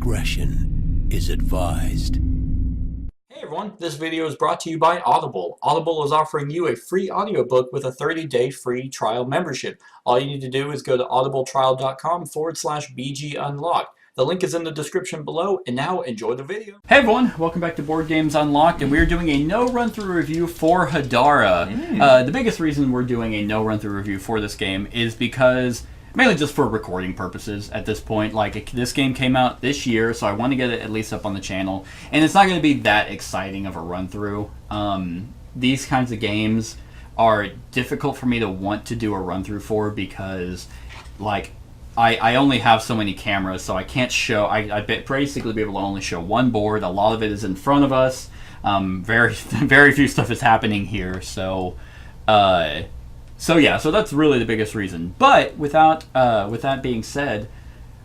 discretion is advised. Hey everyone, this video is brought to you by Audible. Audible is offering you a free audiobook with a 30-day free trial membership. All you need to do is go to audibletrial.com/BGUnlocked. The link is in the description below, and now enjoy the video. Hey everyone, welcome back to Board Games Unlocked, and we're doing a no run-through review for Hadara. The biggest reason we're doing a no run-through review for this game is because, mainly just for recording purposes at this point. This game came out this year, so I want to get it at least up on the channel, and it's not going to be that exciting of a run-through. These kinds of games are difficult for me to want to do a run-through for because, I only have so many cameras, so I can't show. I basically be able to only show one board. A lot of it is in front of us. Very few stuff is happening here. So that's really the biggest reason. But with that being said,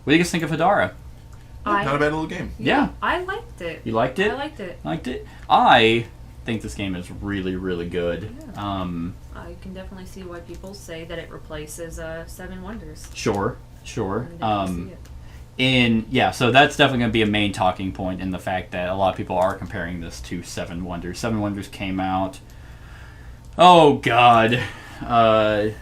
what do you guys think of Hadara? Not a bad little game. Yeah. I liked it. You liked it? I liked it. Liked it? I think this game is really, really good. Yeah. I can definitely see why people say that it replaces Seven Wonders. Sure. So that's definitely going to be a main talking point in the fact that a lot of people are comparing this to Seven Wonders. Seven Wonders came out, oh god, 4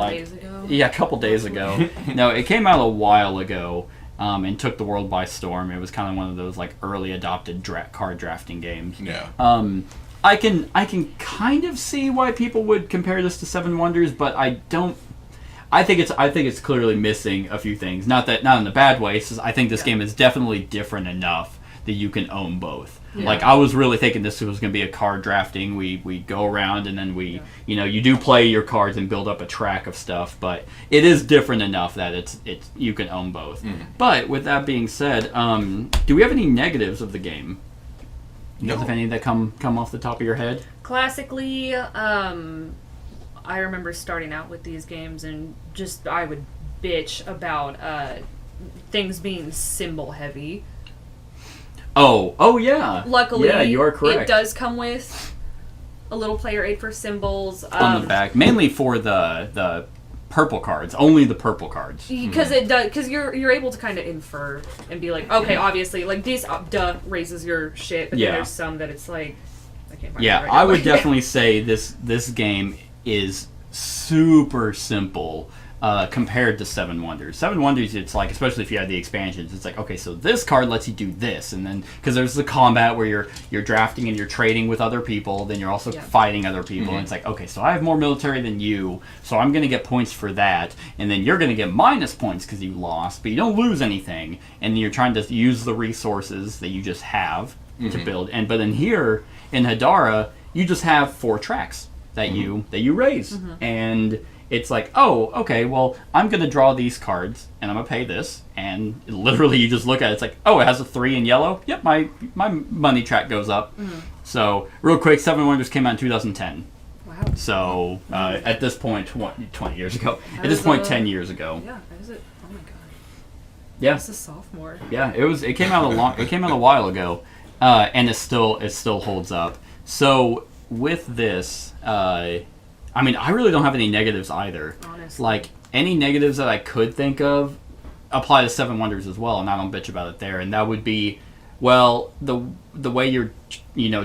days ago? Yeah, a couple days ago. No, it came out a while ago, and took the world by storm. It was kind of one of those early adopted card drafting games. Yeah. I can kind of see why people would compare this to Seven Wonders, but I don't. I think it's clearly missing a few things. Not in a bad way. I think this game is definitely different enough that you can own both. Yeah. I was really thinking this was going to be a card drafting. We go around and then you do play your cards and build up a track of stuff. But it is different enough that it's you can own both. Mm-hmm. But with that being said, do we have any negatives of the game? No. Do you have any that come off the top of your head? Classically, I remember starting out with these games and I would bitch about things being symbol heavy. Oh yeah. Luckily, yeah, you are correct. It does come with a little player aid for symbols on the back, mainly for the purple cards. Only the purple cards. Because it does. Because you're able to kind of infer and be like, okay, obviously, this raises your shit. But then there's some that it's like, I can't find it right now. I would definitely say this game is super simple compared to Seven Wonders. Seven Wonders, it's especially if you have the expansions, it's okay, so this card lets you do this, and then because there's the combat where you're drafting and you're trading with other people, then you're also fighting other people, and it's okay, so I have more military than you, so I'm going to get points for that, and then you're going to get minus points because you lost, but you don't lose anything, and you're trying to use the resources that you just have to build. But in here in Hadara, you just have 4 tracks that you raise, and it's oh, okay, well, I'm gonna draw these cards and I'm gonna pay this, and literally you just look at it, it's oh, it has a 3 in yellow, yep, my money track goes up. So real quick, Seven Wonders came out in 2010. Wow. So at this point 20 years ago, at this point 10 years ago. Yeah, is it? Oh my god. Yeah, it's a sophomore. Yeah, it came out a while ago, and it still holds up. So with this, I really don't have any negatives either. Honestly. Any negatives that I could think of apply to Seven Wonders as well, and I don't bitch about it there. And that would be, well, the way you're,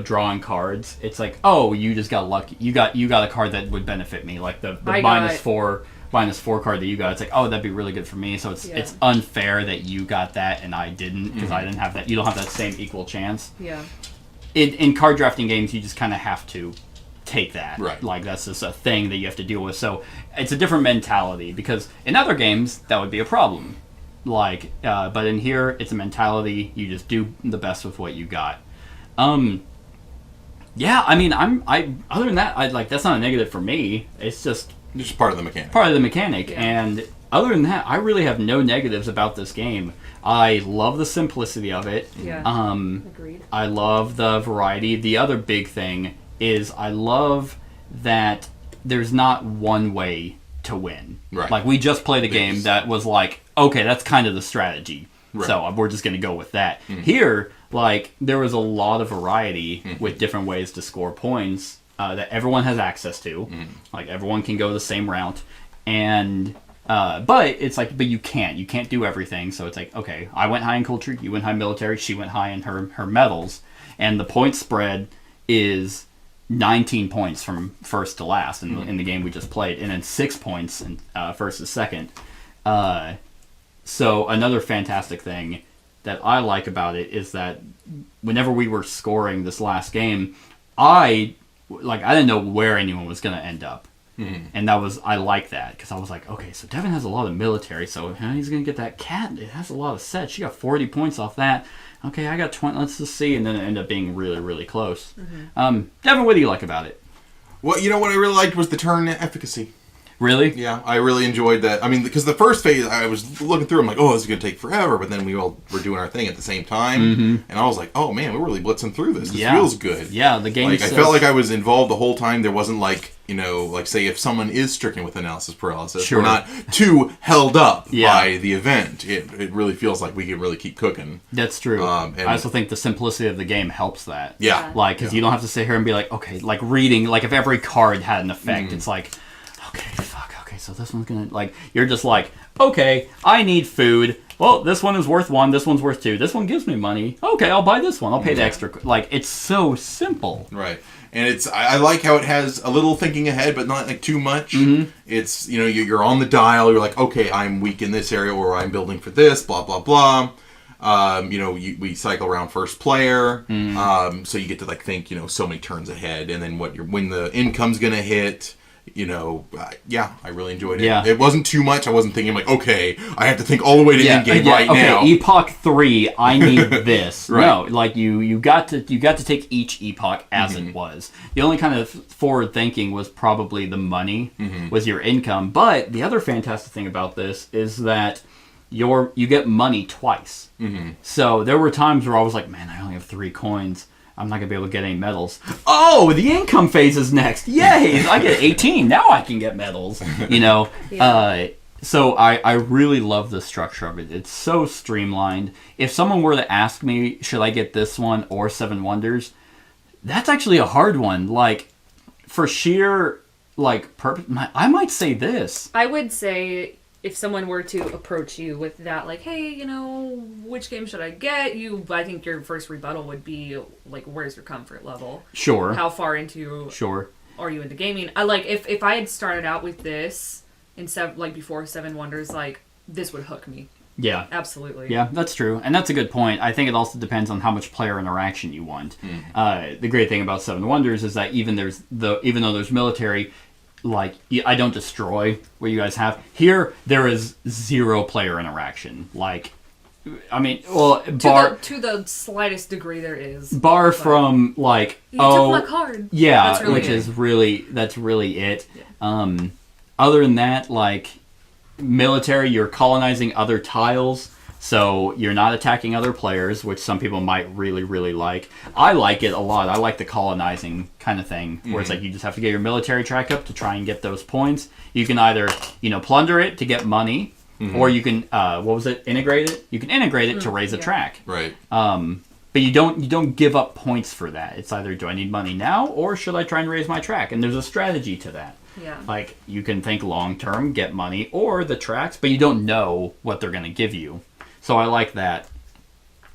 drawing cards. It's oh, you just got lucky. You got a card that would benefit me, the -4 card that you got. It's oh, that'd be really good for me. So it's unfair that you got that and I didn't, because I didn't have that. You don't have that same equal chance. Yeah. In card drafting games, you just kind of have to take that. Right. That's just a thing that you have to deal with. So it's a different mentality, because in other games, that would be a problem. But in here, it's a mentality. You just do the best with what you got. Yeah, other than that, that's not a negative for me. It's just part of the mechanic. Yeah. And other than that, I really have no negatives about this game. I love the simplicity of it. Yeah. Agreed. I love the variety. The other big thing is I love that there's not one way to win. Right. We just played a game that was okay, that's kind of the strategy. Right. So we're just going to go with that. Here, there was a lot of variety with different ways to score points that everyone has access to. Everyone can go the same route. And But it's like, but you can't do everything. So it's like, okay, I went high in culture, you went high in military, she went high in her medals, and the point spread is 19 points from first to last in the game we just played, and then 6 points in first to second. So another fantastic thing that I like about it is that whenever we were scoring this last game, I didn't know where anyone was going to end up. And I like that, because I was like, okay, so Devin has a lot of military, so he's going to get that cat. It has a lot of sets. She got 40 points off that. Okay, I got 20. Let's just see. And then it ended up being really, really close. Devin, what do you like about it? Well, you know what I really liked was the turn efficacy. Really? Yeah, I really enjoyed that. I mean, because the first phase, I was looking through, I'm like, oh, this is going to take forever. But then we all were doing our thing at the same time. And I was like, oh, man, we're really blitzing through this. This feels good. Yeah, the game I felt like I was involved the whole time. There wasn't like, say if someone is stricken with analysis paralysis, we're not too held up by the event. It really feels like we can really keep cooking. That's true. And I also think the simplicity of the game helps that. Yeah. Like, because you don't have to sit here and be like, okay, like reading, like if every card had an effect, it's like, okay, so this one's gonna, like, you're just like, okay, I need food. Well, this one is worth 1, this one's worth 2, this one gives me money. Okay, I'll buy this one, I'll pay the extra. Like, it's so simple. Right. And I like how it has a little thinking ahead, but not like too much. It's, you're on the dial, you're like, okay, I'm weak in this area, or I'm building for this, blah, blah, blah. We cycle around first player, so you get to like think, so many turns ahead, and then when the income's gonna hit. I really enjoyed it. Yeah. It wasn't too much. I wasn't thinking like, okay, I have to think all the way to endgame now. Epoch 3, I need this. Right. No, like you got to take each epoch as it was. The only kind of forward thinking was probably the money was your income. But the other fantastic thing about this is that you get money twice. So there were times where I was like, man, I only have 3 coins. I'm not going to be able to get any medals. Oh, the income phase is next. Yay! I get 18. Now I can get medals. So I really love the structure of it. It's so streamlined. If someone were to ask me, should I get this one or Seven Wonders, that's actually a hard one. Like, for sheer, like, purpose, I might say this. I would say, if someone were to approach you with that, like, hey, which game should I get? I think your first rebuttal would be, like, where's your comfort level? Sure. How far into... Sure. Are you into gaming? If I had started out with this, before Seven Wonders, like, this would hook me. Yeah. Absolutely. Yeah, that's true. And that's a good point. I think it also depends on how much player interaction you want. The great thing about Seven Wonders is that even though there's military... Like, I don't destroy what you guys have. Here, there is 0 player interaction. Like, I mean, well, to the slightest degree there is. From, like, you took my card. Yeah, That's really that's really it. Yeah. Other than that, like, military, you're colonizing other tiles. So you're not attacking other players, which some people might really, really like. I like it a lot. I like the colonizing kind of thing, where it's like you just have to get your military track up to try and get those points. You can either, plunder it to get money, or you can, integrate it? You can integrate it to raise a track. Right. But you don't give up points for that. It's either, do I need money now, or should I try and raise my track? And there's a strategy to that. Yeah. Like, you can think long term, get money, or the tracks, but you don't know what they're going to give you. So I like that.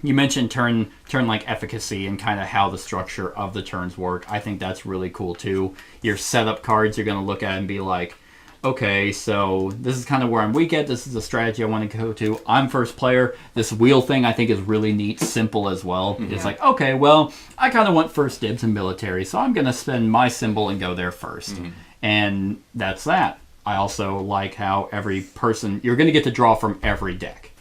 You mentioned turn like efficacy and kind of how the structure of the turns work. I think that's really cool too. Your setup cards you're going to look at and be like, okay, so this is kind of where I'm weak at. This is a strategy I want to go to. I'm first player. This wheel thing I think is really neat, simple as well. It's like, okay, well, I kind of want first dibs in military, so I'm going to spend my symbol and go there first. And that's that. I also like how every person, you're going to get to draw from every deck.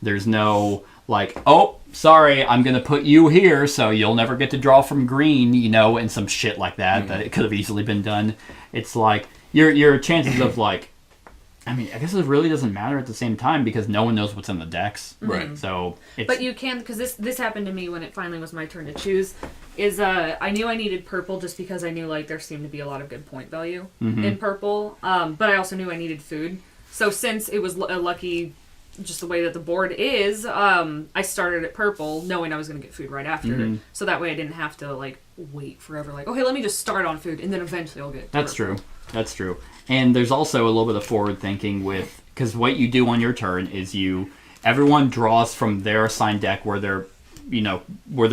There's no, like, oh, sorry, I'm going to put you here, so you'll never get to draw from green, and some shit like that, that it could have easily been done. It's like, your chances of, like, I mean, I guess it really doesn't matter at the same time, because no one knows what's in the decks. Right. So, But you can, because this happened to me when it finally was my turn to choose, I knew I needed purple just because I knew, like, there seemed to be a lot of good point value in purple, but I also knew I needed food. So since it was a lucky... just the way that the board is, I started at purple knowing I was going to get food right after. So that way I didn't have to, like, wait forever. Like, okay, let me just start on food, and then eventually I'll get That's purple. true. That's true. And there's also a little bit of forward thinking with because what you do on your turn is everyone draws from their assigned deck where their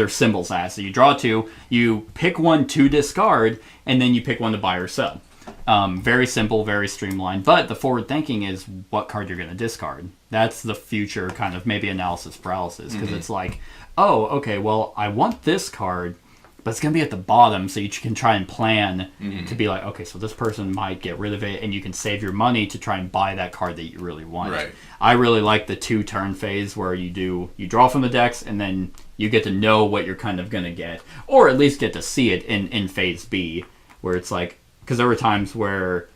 symbols at. So you draw 2, you pick one to discard, and then you pick one to buy or sell. Very simple, very streamlined. But the forward thinking is what card you're going to discard. That's the future kind of maybe analysis paralysis, because it's like, oh, okay, well, I want this card, but it's going to be at the bottom, so you can try and plan to be like, okay, so this person might get rid of it, and you can save your money to try and buy that card that you really want. Right. I really like the 2-turn phase where you draw from the decks, and then you get to know what you're kind of going to get, or at least get to see it in phase B, where it's like, because there were times where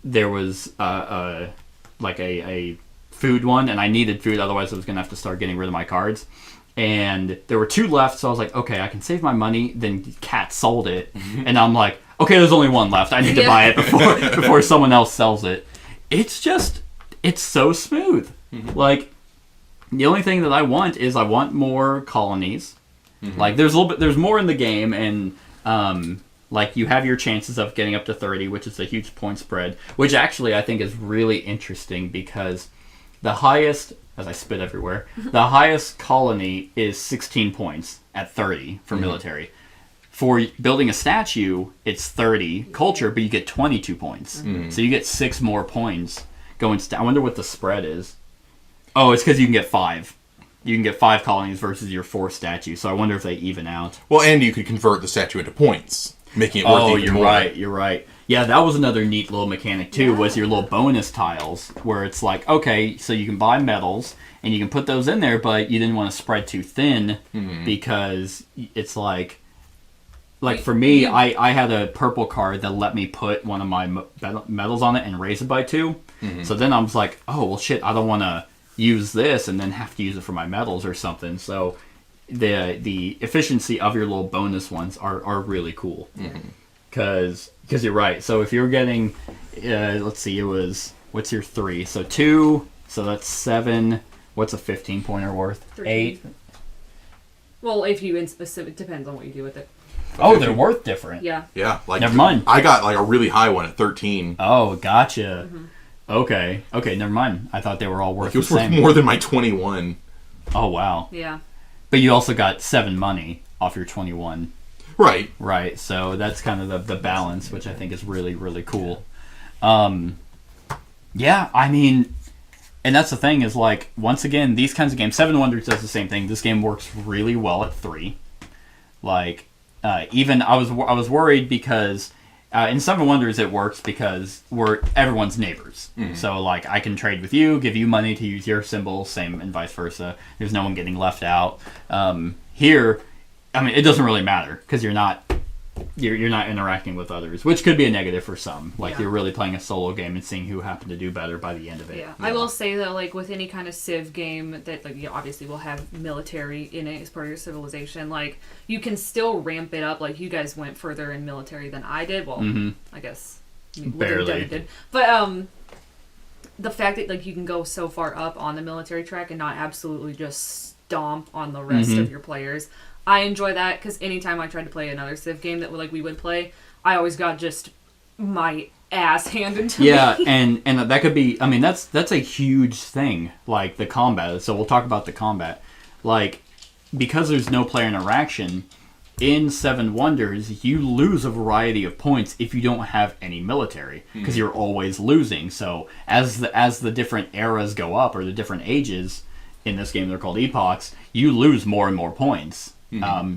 there was like a food one, and I needed food, otherwise I was going to have to start getting rid of my cards. And there were 2 left, so I was like, okay, I can save my money. Then Cat sold it, and I'm like, okay, there's only 1 left. I need to buy it before someone else sells it. It's so smooth. Like, the only thing that I want more colonies. Like, there's more in the game, and like, you have your chances of getting up to 30, which is a huge point spread, which actually I think is really interesting, because the highest, as I spit everywhere, the highest colony is 16 points at 30 for military. For building a statue, it's 30 culture, but you get 22 points. So you get 6 more points going. I wonder what the spread is. Oh, it's because you can get 5. You can get 5 colonies versus your 4 statues. So I wonder if they even out. Well, and you could convert the statue into points, making it worth even more. You're right. Yeah, that was another neat little mechanic, too, was your little bonus tiles, where it's like, okay, so you can buy medals, and you can put those in there, but you didn't want to spread too thin, because it's like for me, I had a purple card that let me put one of my medals on it and raise it by 2. So then I was like, oh, well, shit, I don't want to use this and then have to use it for my medals or something. So the efficiency of your little bonus ones are really cool. Because you're right. So if you're getting, let's see, what's your 3? So 2, so that's 7. What's a 15-pointer worth? 13. 8. Well, if you in specific, depends on what you do with it. Oh, they're worth different. Yeah. Yeah. Like, never mind. I got like a really high one at 13. Oh, gotcha. Okay, never mind. I thought they were all worth the same. It was worth more than my 21. Oh, wow. Yeah. But you also got 7 money off your 21. Right. Right, so that's kind of the balance, which I think is really, really cool. Yeah, I mean, and that's the thing is, like, once again, these kinds of games, Seven Wonders does the same thing. This game works really well at 3. Like, even I was worried because in Seven Wonders it works because we're everyone's neighbors. So, like, I can trade with you, give you money to use your symbol, same and vice versa. There's no one getting left out. Here, I mean, it doesn't really matter because you're not interacting with others, which could be a negative for some. Like, you're really playing a solo game and seeing who happened to do better by the end of it. Yeah, I will say though, like with any kind of Civ game that, like, you obviously will have military in it as part of your civilization. Like, you can still ramp it up. Like, you guys went further in military than I did. Well, I guess Barely did, but the fact that, like, you can go so far up on the military track and not absolutely just stomp on the rest of your players. I enjoy that because anytime I tried to play another Civ game that we would play, I always got just my ass handed to me. Yeah, and that could be, I mean, that's a huge thing, like the combat. So we'll talk about the combat. Like, because there's no player interaction, in Seven Wonders, you lose a variety of points if you don't have any military, because you're always losing. So as the different eras go up, or the different ages, in this game they're called epochs, you lose more and more points.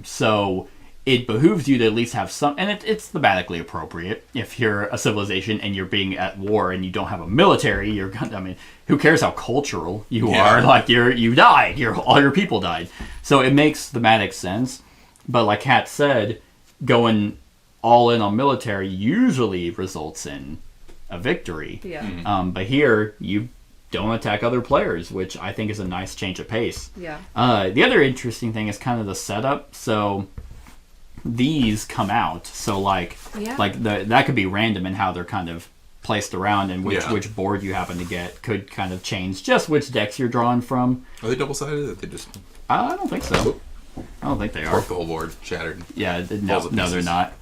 So it behooves you to at least have some, and it's thematically appropriate. If you're a civilization and you're being at war and you don't have a military, I mean, who cares how cultural you are? Like, you died, all your people died. So it makes thematic sense. But like Kat said, going all in on military usually results in a victory. Yeah. But here, you don't attack other players, which I think is a nice change of pace. Yeah. The other interesting thing is kind of the setup. So these come out. So that could be random in how they're kind of placed around, and which board you happen to get could kind of change just which decks you're drawing from. Are they double-sided? Or they just... I don't think so. I don't think they are. The whole board shattered. Yeah, no, they're not.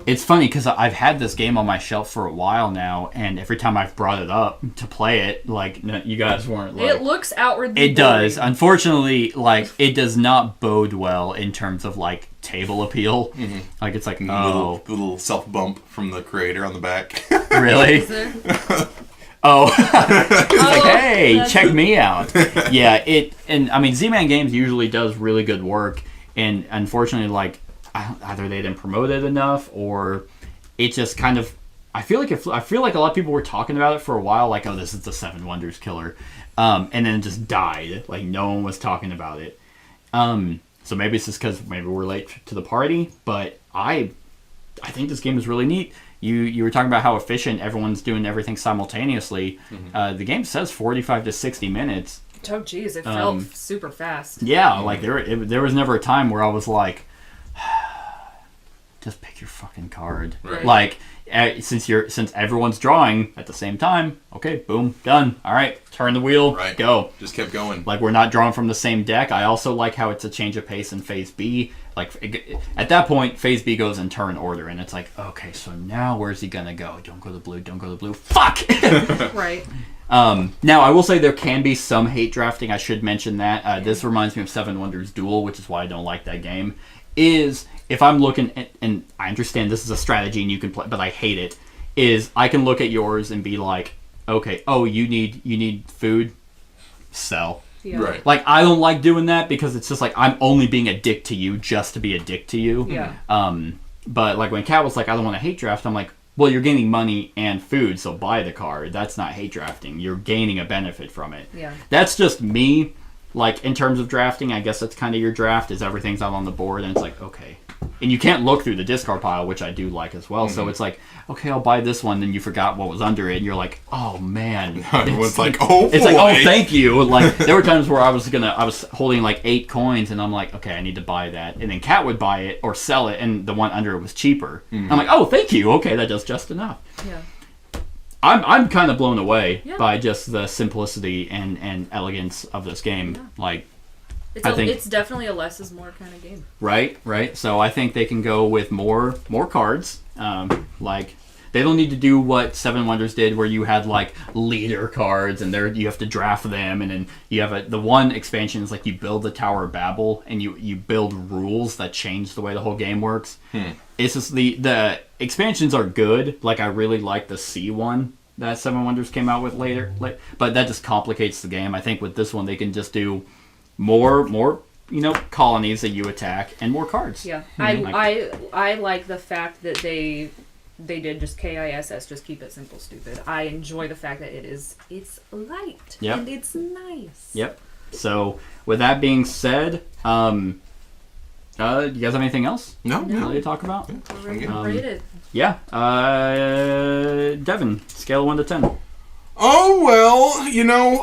It's funny because I've had this game on my shelf for a while now, and every time I've brought it up to play it, like, you guys weren't like... It looks outwardly It does. Unfortunately, like, it does not bode well in terms of, like, table appeal. Mm-hmm. Like, it's like, little self-bump from the creator on the back. Really? It's like, hey, check me out. Yeah, and I mean, Z-Man Games usually does really good work, and unfortunately, like, either they didn't promote it enough, or it just kind of... I feel like a lot of people were talking about it for a while, like, oh, this is the Seven Wonders killer, and then it just died. Like, no one was talking about it. So maybe it's just because maybe we're late to the party, but I think this game is really neat. You were talking about how efficient everyone's doing everything simultaneously. Mm-hmm. The game says 45 to 60 minutes. Oh, geez, it felt super fast. Yeah, like there was never a time where I was like, just pick your fucking card. Right. Like, since everyone's drawing at the same time, okay, boom, done. All right, turn the wheel, right. Go. Just kept going. Like, we're not drawing from the same deck. I also like how it's a change of pace in Phase B. Like, at that point, Phase B goes in turn order, and it's like, okay, so now where's he gonna go? Don't go to blue, don't go to blue. Fuck! Right. Now, I will say there can be some hate drafting. I should mention that. This reminds me of Seven Wonders Duel, which is why I don't like that game. Is, if I'm looking at, and I understand this is a strategy and you can play, but I hate it, is I can look at yours and be like, okay, oh, you need food? Sell. Yeah. Right. Like, I don't like doing that because it's just like, I'm only being a dick to you just to be a dick to you. Yeah. But like when Kat was like, I don't want to hate draft, I'm like, well, you're gaining money and food, so buy the card. That's not hate drafting. You're gaining a benefit from it. Yeah. That's just me. Like, in terms of drafting, I guess that's kind of your draft, is everything's out on the board, and it's like, okay. And you can't look through the discard pile, which I do like as well. Mm-hmm. So it's like, okay, I'll buy this one, then you forgot what was under it, and you're like, oh, man. Everyone's like, oh, boy. It's like, oh, thank you. Like, there were times where I was holding like 8 coins, and I'm like, okay, I need to buy that. And then Kat would buy it or sell it, and the one under it was cheaper. Mm-hmm. I'm like, oh, thank you. Okay, that does just enough. Yeah. I'm kind of blown away by just the simplicity and elegance of this game. Yeah. Like, it's definitely a less is more kind of game. Right. So I think they can go with more cards. Like, they don't need to do what Seven Wonders did, where you had like leader cards, and you have to draft them, and then you have the one expansion is like you build the Tower of Babel, and you build rules that change the way the whole game works. It's just the expansions are good. Like, I really like the C one that Seven Wonders came out with later, but that just complicates the game. I think with this one they can just do more colonies that you attack and more cards. Yeah. I like the fact that they did just KISS, just keep it simple, stupid. I enjoy the fact that it's light and it's nice. Yep. So with that being said, you guys have anything else? No. To talk about? Rated. Yeah. Devin, scale of 1 to 10. Oh, well,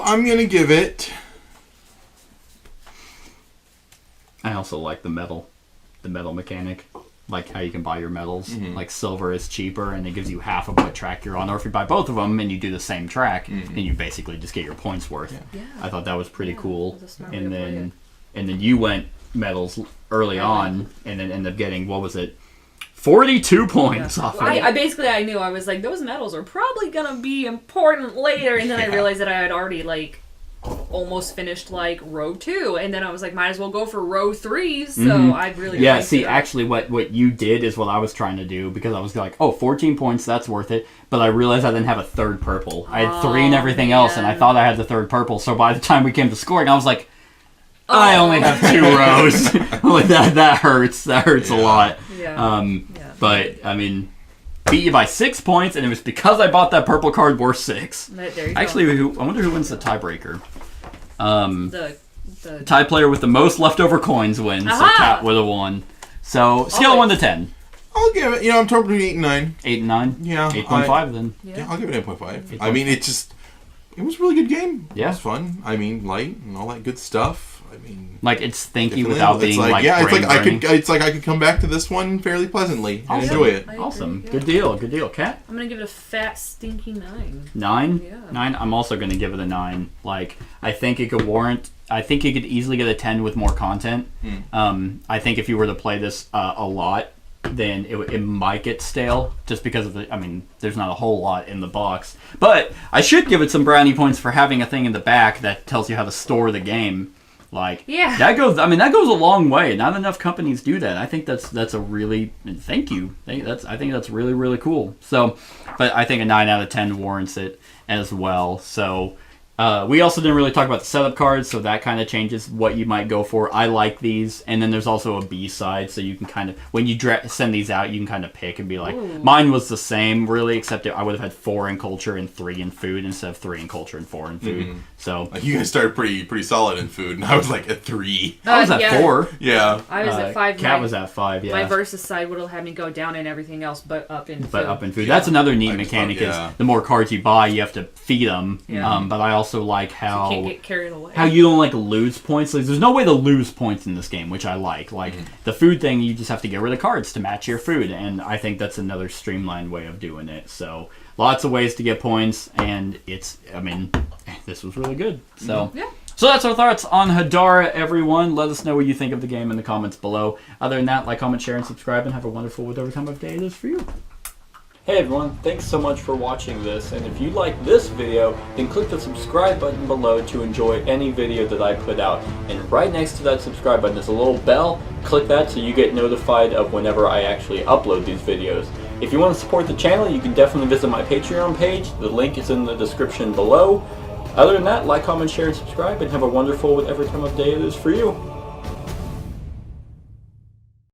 I'm going to give it... I also like the metal mechanic. Like how you can buy your medals. Mm-hmm. Like silver is cheaper and it gives you half of what track you're on. Or if you buy both of them and you do the same track, then you basically just get your points worth. Yeah. I thought that was pretty cool. And then you went medals early on and then ended up getting, what was it? 42 points off of it. I knew, I was like, those medals are probably going to be important later. And then I realized that I had already, like, almost finished, like, row 2. And then I was like, might as well go for row 3. So I really liked it. Actually, what you did is what I was trying to do, because I was like, 14 points, that's worth it. But I realized I didn't have a third purple. I had 3 and everything else, and I thought I had the third purple. So by the time we came to scoring, I was like, I only have 2 rows. Like, that hurts. That hurts a lot. Yeah. But, I mean, beat you by 6 points, and it was because I bought that purple card worth 6. There you Actually, I wonder who wins the tiebreaker. The tie player with the most leftover coins wins, so Kat would have won. So, scale of 1 to 10. I'll give it, I'm torn between 8 and 9. 8 and 9? Yeah. 8.5 then. Yeah, I'll give it 8.5. I mean, it was a really good game. Yeah. It was fun. I mean, light and all that good stuff. I mean, like, it's thinky without being like it's like I could come back to this one fairly pleasantly and enjoy it. Awesome. Good deal. Kat? I'm gonna give it a fat stinky 9. 9? Yeah. 9? I'm also gonna give it a 9. Like, I think it could easily get a 10 with more content. I think if you were to play this a lot, then it might get stale just because of the. I mean, there's not a whole lot in the box, but I should give it some brownie points for having a thing in the back that tells you how to store the game. Like, yeah, that goes. I mean, that goes a long way. Not enough companies do that. I think that's a really thank you. I think that's really, really cool. So, but I think a 9 out of 10 warrants it as well. So. We also didn't really talk about the setup cards, so that kind of changes what you might go for. I like these, and then there's also a B side, so you can kind of, when you send these out, you can kind of pick and be like, ooh. Mine was the same, really, except I would have had 4 in culture and 3 in food instead of 3 in culture and 4 in food. Mm-hmm. So you guys started pretty solid in food, and I was like at 3. I was at 4. Yeah, I was at 5. Kat was at 5. Yeah, my versus side would have had me go down in everything else, but up in food. But up in food. Yeah. That's another neat mechanic. Is the more cards you buy, you have to feed them. Yeah. But I also like how. So you can't get carried away. How you don't like lose points. Like, there's no way to lose points in this game, which I like. Like the food thing, you just have to get rid of cards to match your food, and I think that's another streamlined way of doing it. So lots of ways to get points, and this was really good. So yeah. So that's our thoughts on Hadara, everyone. Let us know what you think of the game in the comments below. Other than that, like, comment, share, and subscribe, and have a wonderful whatever time of day it is for you. Hey everyone, thanks so much for watching this, and if you like this video, then click the subscribe button below to enjoy any video that I put out. And right next to that subscribe button is a little bell. Click that so you get notified of whenever I actually upload these videos. If you want to support the channel, you can definitely visit my Patreon page. The link is in the description below. Other than that, like, comment, share, and subscribe, and have a wonderful whatever time of day it is for you.